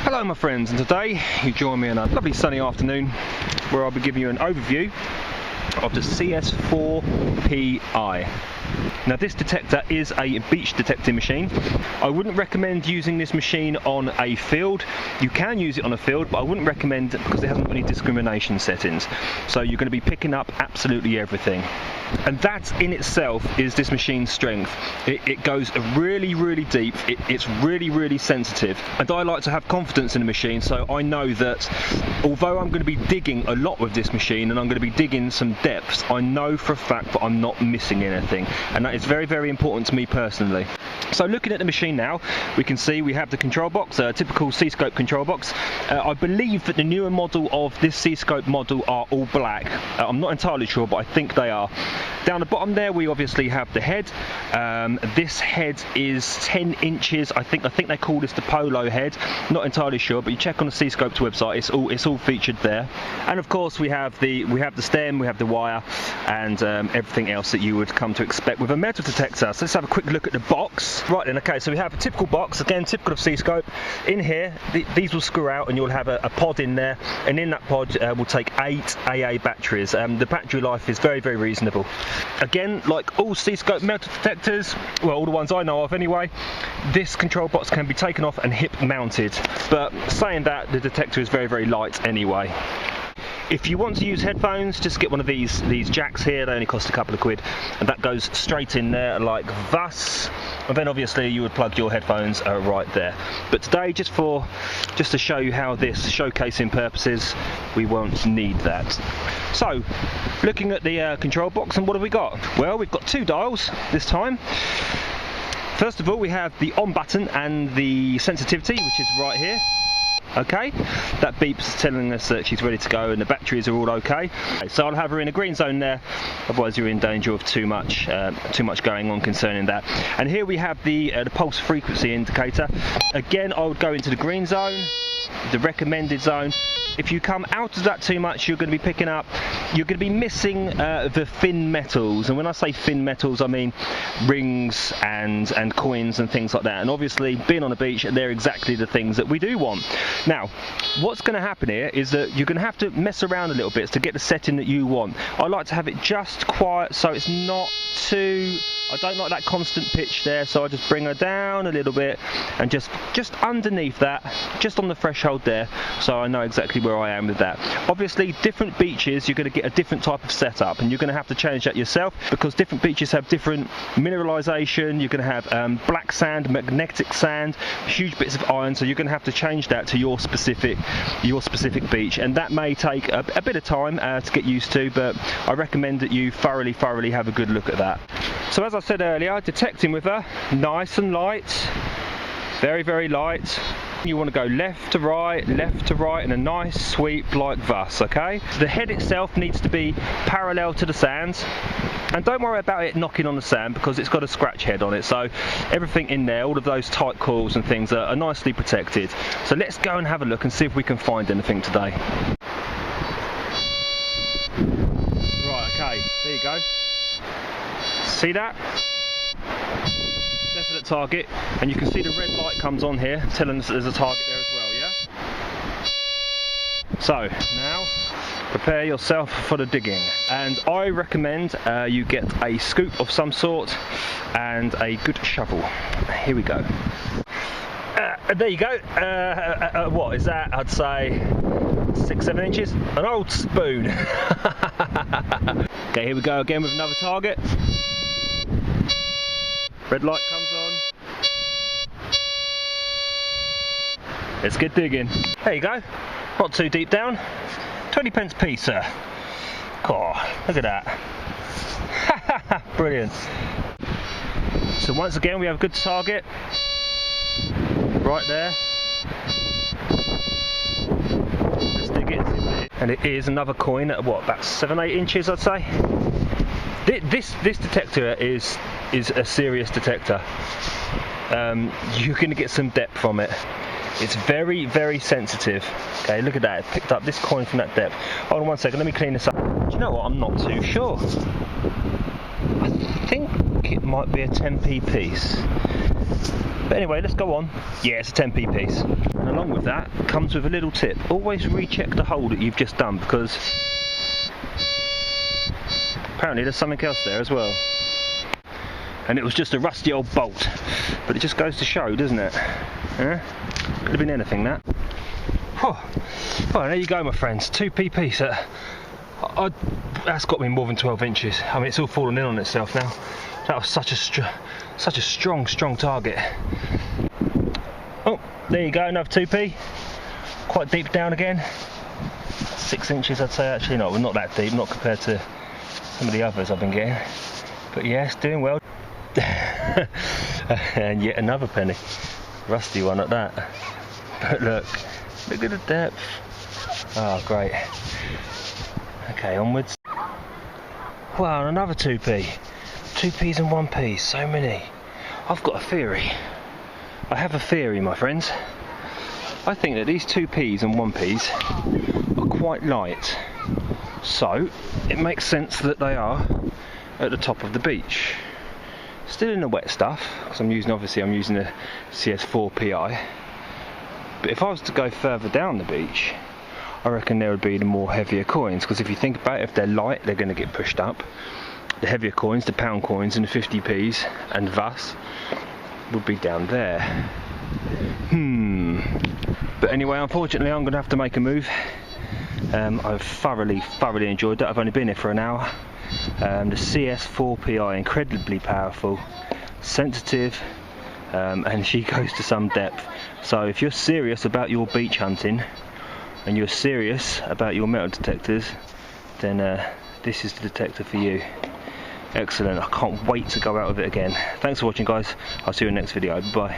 Hello my friends, and today you join me on a lovely sunny afternoon where I'll be giving you an overview of the CS4PI. Now this detector is a beach detecting machine. I wouldn't recommend using this machine on a field. You can use it on a field, but I wouldn't recommend it because it hasn't got any discrimination settings. So you're going to be picking up absolutely everything. And that in itself is this machine's strength. It goes really deep, it's really sensitive, and I like to have confidence in the machine, so I know that although I'm going to be digging a lot with this machine and I'm going to be digging some depths, I know for a fact that I'm not missing anything, and that is very important to me personally. So looking at the machine now, we can see we have the control box, a typical C.Scope control box. I believe that the newer model of this C.Scope model are all black. I'm not entirely sure, but I think they are. Down the bottom there we obviously have the head. This head is 10 inches. I think they call this the polo head. Not entirely sure, but you check on the C.Scope's website, it's all featured there. And of course we have the stem, we have the wire, and everything else that you would come to expect with a metal detector. So let's have a quick look at the box. Right then, okay, so we have a typical box, again typical of C.Scope. In here, these will screw out and you'll have a pod in there, and in that pod will take 8 AA batteries. The battery life is very reasonable. Again, like all C.Scope metal detectors, well, all the ones I know of anyway, this control box can be taken off and hip mounted, but saying that, the detector is very light anyway. If you want to use headphones, just get one of these jacks here. They only cost a couple of quid, and that goes straight in there like thus. And then obviously you would plug your headphones right there. But today, just to show you how this showcasing purposes, we won't need that. So, looking at the control box, and what have we got? Well, we've got 2 dials this time. First of all, we have the on button and the sensitivity, which is right here. Okay, that beeps telling us that she's ready to go and the batteries are all okay. So I'll have her in a green zone there, otherwise you're in danger of too much going on concerning that. And here we have the pulse frequency indicator. Again, I would go into the green zone, the recommended zone. If you come out of that too much, you're going to be missing the thin metals. And when I say thin metals, I mean rings and coins and things like that. And obviously, being on the beach, they're exactly the things that we do want. Now, what's going to happen here is that you're going to have to mess around a little bit to get the setting that you want. I like to have it just quiet, so it's not too... I don't like that constant pitch there, so I just bring her down a little bit and just underneath that, just on the threshold there, so I know exactly where I am with that. Obviously, different beaches, you're going to get a different type of setup, and you're going to have to change that yourself because different beaches have different mineralization. You're going to have black sand, magnetic sand, huge bits of iron, so you're going to have to change that to your specific beach, and that may take a bit of time to get used to, but I recommend that you thoroughly have a good look at that. So as I said earlier, detecting with her, nice and light, very light. You want to go left to right, and a nice sweep like thus, okay? The head itself needs to be parallel to the sand, and don't worry about it knocking on the sand because it's got a scratch head on it, so everything in there, all of those tight coils and things are nicely protected. So let's go and have a look and see if we can find anything today. Right, okay, there you go. See that? Definite target, and you can see the red light comes on here telling us that there's a target there as well, yeah? So now prepare yourself for the digging, and I recommend you get a scoop of some sort and a good shovel. Here we go. There you go. What is that? I'd say 6-7 inches. An old spoon. Okay, here we go again with another target. Red light comes on. Let's get digging. There you go. Not too deep down. 20 pence piece, sir. Oh, look at that. Brilliant. So once again, we have a good target. Right there. Let's dig it. And it is another coin at what, about 7-8 inches, I'd say. This detector is a serious detector. You're going to get some depth from it. It's very sensitive. Okay, look at that. It picked up this coin from that depth. Hold on one second, let me clean this up. Do you know what? I'm not too sure. I think it might be a 10p piece. But anyway, let's go on. Yeah, it's a 10p piece. And along with that comes with a little tip. Always recheck the hole that you've just done, because apparently there's something else there as well. And it was just a rusty old bolt. But it just goes to show, doesn't it? Could have been anything, that. Well, there you go, my friends. 2p piece. That's got to be more than 12 inches. I mean, it's all fallen in on itself now. That was such a strong target. Oh, there you go, another 2p. Quite deep down again. 6 inches, I'd say. Actually, no, not that deep, not compared to some of the others I've been getting. But yes, doing well. And yet another penny. Rusty one at that. But look at the depth. Oh, great. Okay, onwards. Wow, and another 2p. 2p's and 1p, so many. I've got a theory. I have a theory, my friends. I think that these 2p's and 1p's are quite light. So, it makes sense that they are at the top of the beach. Still in the wet stuff, because I'm using a CS4PI. But if I was to go further down the beach, I reckon there would be the more heavier coins, because if you think about it, if they're light, they're going to get pushed up. The heavier coins, the pound coins and the 50p's and thus would be down there. But anyway, unfortunately I'm going to have to make a move. I've thoroughly enjoyed that. I've only been here for an hour. The CS4PI, incredibly powerful, sensitive, and she goes to some depth. So if you're serious about your beach hunting and you're serious about your metal detectors, then this is the detector for you. Excellent. I can't wait to go out with it again. Thanks for watching, guys. I'll see you in the next video. Bye.